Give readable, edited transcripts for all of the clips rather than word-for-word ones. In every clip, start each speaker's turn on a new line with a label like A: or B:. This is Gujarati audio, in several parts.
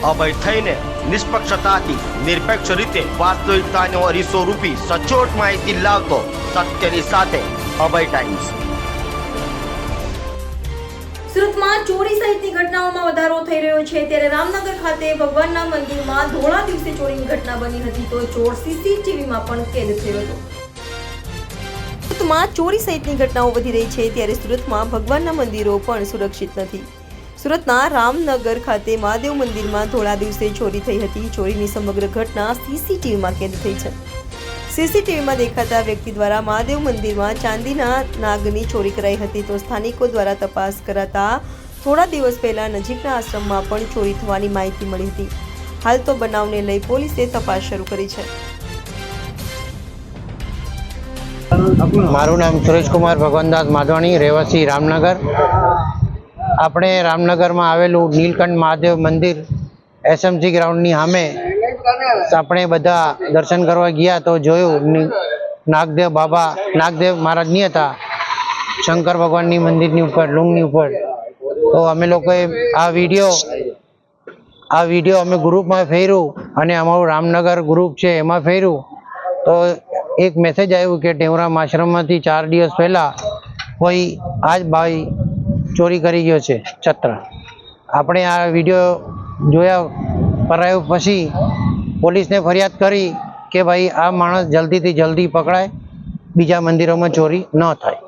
A: અભય થઈને નિષ્પક્ષતાથી નિરપેક્ષ રીતે વાસ્તવિકતાનો અરીસો રૂપી સચોટ માહિતી લાવતો સત્યની સાથે અભય ટાઈમ્સ।
B: સુરતમાં ચોરી સહિતની ઘટનાઓમાં વધારો થઈ રહ્યો છે, ત્યારે રામનગર ખાતે ભગવાનના મંદિરમાં ધોળા દિવસે ચોરીની ઘટના બની હતી, તો ચોર સીસીટીવીમાં પણ કેદ થયો હતો। સુરતમાં ચોરી સહિતની ઘટનાઓ વધી રહી છે, ત્યારે સુરતમાં ભગવાનના મંદિરો પણ સુરક્ષિત નથી। સુરતના રામનગર ખાતે મહાદેવ મંદિરમાં ધોળા દિવસે ચોરી થઈ હતી। ચોરીની સમગ્ર ઘટના સીસીટીવીમાં કેદ થઈ છે। સીસીટીવીમાં દેખાતા વ્યક્તિ દ્વારા મહાદેવ મંદિરમાં ચાંદીના નાગની ચોરી કરાઈ હતી, તો સ્થાનિકો દ્વારા તપાસ કરાતા થોડા દિવસ પહેલા નજીકના આશ્રમમાં પણ ચોરી થવાની માહિતી મળી હતી। હાલ તો બનાવને લઈ પોલીસે તપાસ શરૂ કરી છે।
C: મારું નામ સુરેશ કુમાર ભગવાનદાસ માધવાણી, રહેવાસી રામનગર। આપણે રામનગરમાં આવેલું નીલકંઠ મહાદેવ મંદિર એસએમસી ગ્રાઉન્ડની સામે આપણે બધા દર્શન કરવા ગયા તો જોયું નાગદેવ મહારાજ નહીં હતા, શંકર ભગવાનની મંદિરની ઉપર લુંગની ઉપર। તો અમે લોકોએ આ વિડીયો અમે ગ્રુપમાં ફેર્યું અને અમારું રામનગર ગ્રુપ છે એમાં ફેર્યું તો એક મેસેજ આવ્યું કે ટેવરામ આશ્રમમાંથી 4 દિવસ પહેલા કોઈ આજ ભાઈ ચોરી કરી ગયો છે છત્ર। આપણે આ વિડીયો જોયા કરાયો પછી પોલીસને ફરિયાદ કરી કે ભાઈ આ માણસ જલ્દીથી જલ્દી પકડાય, બીજા મંદિરોમાં ચોરી ન થાય।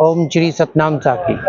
C: ઓમ શ્રી સતનામ સાખી।